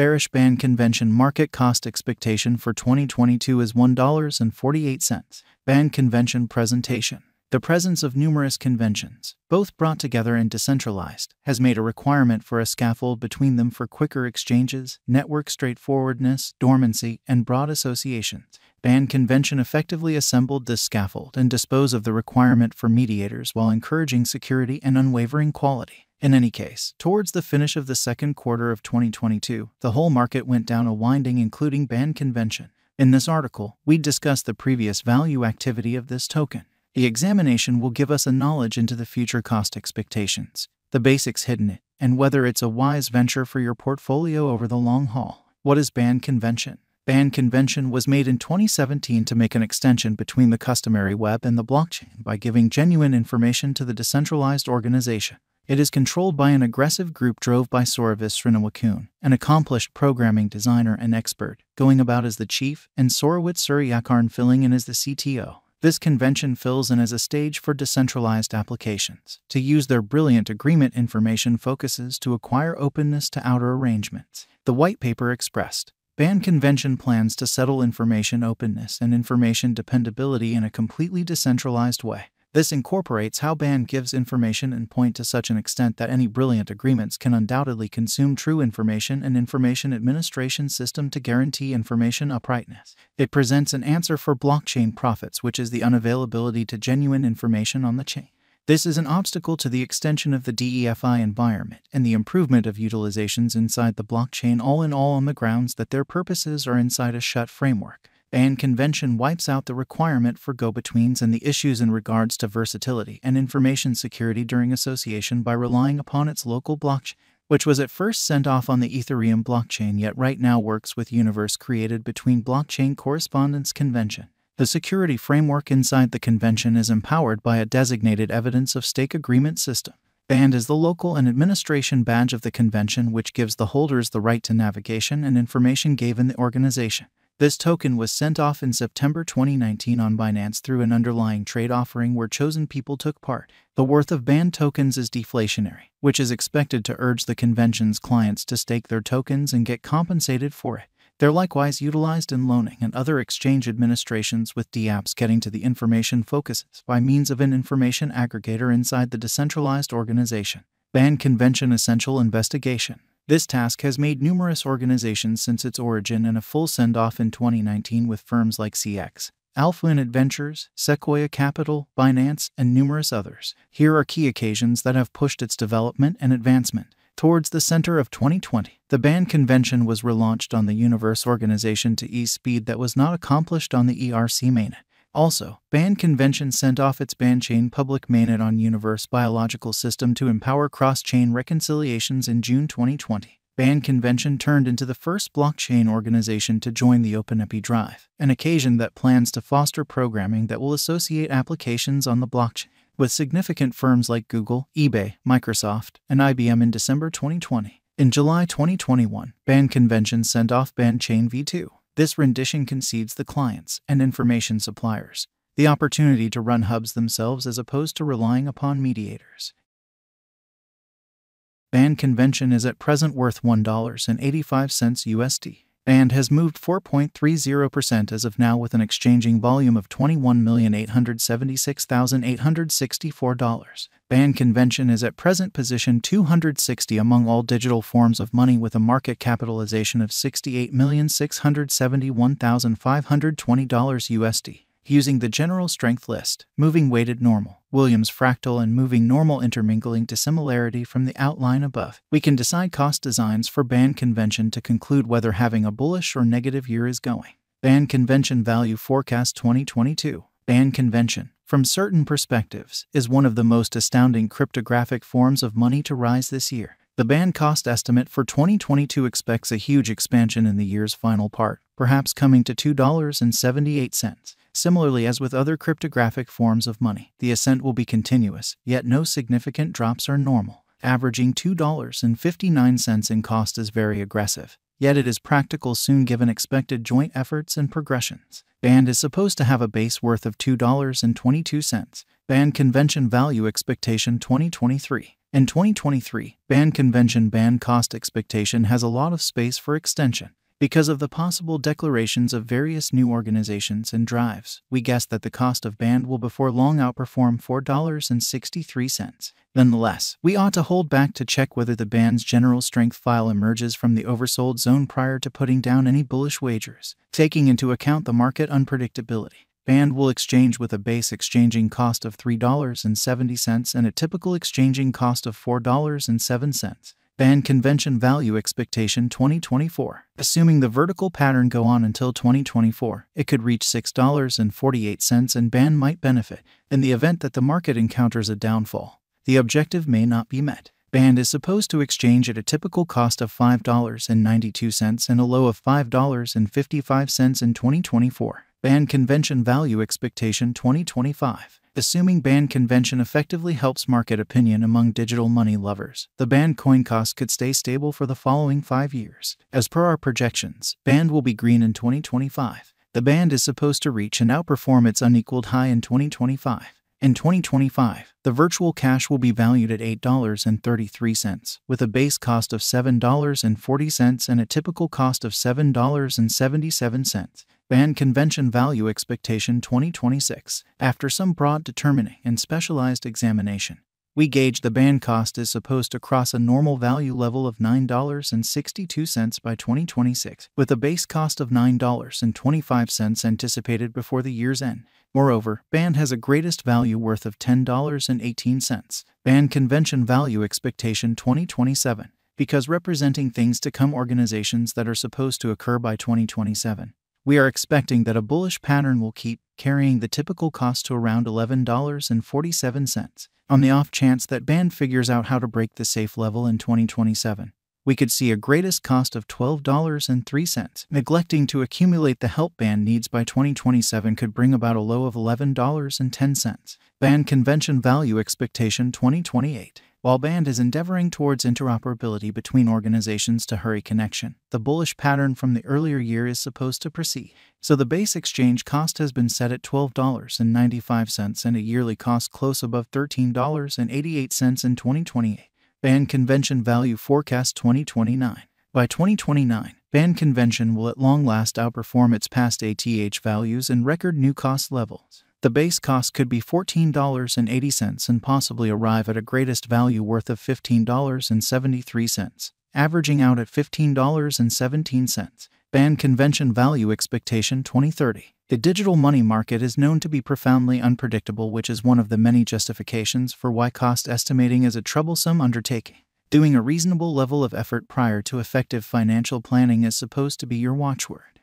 Bearish band convention market cost expectation for 2022 is $1.48. Band convention presentation. The presence of numerous conventions, both brought together and decentralized, has made a requirement for a scaffold between them for quicker exchanges, network straightforwardness, dormancy, and broad associations. Band convention effectively assembled this scaffold and disposed of the requirement for mediators while encouraging security and unwavering quality. In any case, towards the finish of the second quarter of 2022, the whole market went down a winding, including band convention. In this article, we discuss the previous value activity of this token. The examination will give us a knowledge into the future cost expectations, the basics hidden it, and whether it's a wise venture for your portfolio over the long haul. What is band convention? Band convention was made in 2017 to make an extension between the customary web and the blockchain by giving genuine information to the decentralized organization. It is controlled by an aggressive group drove by Sourav Srinivakun, an accomplished programming designer and expert, going about as the chief, and Sorawit Suryakarn filling in as the CTO. This convention fills in as a stage for decentralized applications to use their brilliant agreement information focuses to acquire openness to outer arrangements. The white paper expressed. Band convention plans to settle information openness and information dependability in a completely decentralized way. This incorporates how band gives information and point to such an extent that any brilliant agreements can undoubtedly consume true information and information administration system to guarantee information uprightness. It presents an answer for blockchain profits, which is the unavailability to genuine information on the chain. This is an obstacle to the extension of the DeFi environment and the improvement of utilizations inside the blockchain, all in all on the grounds that their purposes are inside a shut framework. Band convention wipes out the requirement for go-betweens and the issues in regards to versatility and information security during association by relying upon its local blockchain, which was at first sent off on the Ethereum blockchain yet right now works with universe created between blockchain correspondence convention. The security framework inside the convention is empowered by a designated evidence of stake agreement system. Band is the local and administration badge of the convention, which gives the holders the right to navigation and information given the organization. This token was sent off in September 2019 on Binance through an underlying trade offering where chosen people took part. The worth of band tokens is deflationary, which is expected to urge the convention's clients to stake their tokens and get compensated for it. They're likewise utilized in loaning and other exchange administrations, with dApps getting to the information focuses by means of an information aggregator inside the decentralized organization. Band convention essential investigation. This task has made numerous organizations since its origin and a full send-off in 2019 with firms like CX, Alpha Adventures, Sequoia Capital, Binance, and numerous others. Here are key occasions that have pushed its development and advancement. Towards the center of 2020, the band convention was relaunched on the Universe organization to ease speed that was not accomplished on the ERC mainnet. Also, band convention sent off its band chain public mainnet on Universe biological system to empower cross-chain reconciliations in June 2020. Band convention turned into the first blockchain organization to join the OpenAPI drive, an occasion that plans to foster programming that will associate applications on the blockchain with significant firms like Google, eBay, Microsoft, and IBM in December 2020. In July 2021, band convention sent off band chain v2. This rendition concedes the clients and information suppliers the opportunity to run hubs themselves as opposed to relying upon mediators. Band convention is at present worth $1.85 USD and has moved 4.30% as of now with an exchanging volume of $21,876,864. Band convention is at present position 260 among all digital forms of money with a market capitalization of $68,671,520 USD. Using the general strength list, moving weighted normal, Williams fractal and moving normal intermingling to similarity from the outline above, we can decide cost designs for band convention to conclude whether having a bullish or negative year is going. Band convention value forecast 2022. Band convention, from certain perspectives, is one of the most astounding cryptographic forms of money to rise this year. The band cost estimate for 2022 expects a huge expansion in the year's final part, perhaps coming to $2.78. Similarly, as with other cryptographic forms of money, the ascent will be continuous, yet no significant drops are normal. Averaging $2.59 in cost is very aggressive, yet it is practical soon given expected joint efforts and progressions. Band is supposed to have a base worth of $2.22. Band convention value expectation 2023. In 2023, band convention band cost expectation has a lot of space for extension. Because of the possible declarations of various new organizations and drives, we guess that the cost of band will before long outperform $4.63. Nonetheless, we ought to hold back to check whether the band's general strength file emerges from the oversold zone prior to putting down any bullish wagers. Taking into account the market unpredictability, band will exchange with a base exchanging cost of $3.70 and a typical exchanging cost of $4.07. Band convention value expectation 2024. Assuming the vertical pattern go on until 2024, it could reach $6.48 and band might benefit. In the event that the market encounters a downfall, the objective may not be met. Band is supposed to exchange at a typical cost of $5.92 and a low of $5.55 in 2024. Band convention value expectation 2025. Assuming band convention effectively helps market opinion among digital money lovers, the band coin cost could stay stable for the following 5 years. As per our projections, band will be green in 2025. The band is supposed to reach and outperform its unequaled high in 2025. In 2025, the virtual cash will be valued at $8.33, with a base cost of $7.40 and a typical cost of $7.77. Band convention value expectation 2026. After some broad determining and specialized examination, we gauge the band cost is supposed to cross a normal value level of $9.62 by 2026, with a base cost of $9.25 anticipated before the year's end. Moreover, band has a greatest value worth of $10.18. Band convention value expectation 2027. Because representing things to come organizations that are supposed to occur by 2027. We are expecting that a bullish pattern will keep carrying the typical cost to around $11.47. On the off chance that band figures out how to break the safe level in 2027, we could see a greatest cost of $12.03. Neglecting to accumulate the help band needs by 2027 could bring about a low of $11.10. Band convention value expectation 2028. While band is endeavoring towards interoperability between organizations to hurry connection, the bullish pattern from the earlier year is supposed to proceed. So the base exchange cost has been set at $12.95 and a yearly cost close above $13.88 in 2028. Band convention value forecast 2029. By 2029, band convention will at long last outperform its past ATH values and record new cost levels. The base cost could be $14.80 and possibly arrive at a greatest value worth of $15.73, averaging out at $15.17. Band convention value expectation 2030. The digital money market is known to be profoundly unpredictable, which is one of the many justifications for why cost estimating is a troublesome undertaking. Doing a reasonable level of effort prior to effective financial planning is supposed to be your watchword.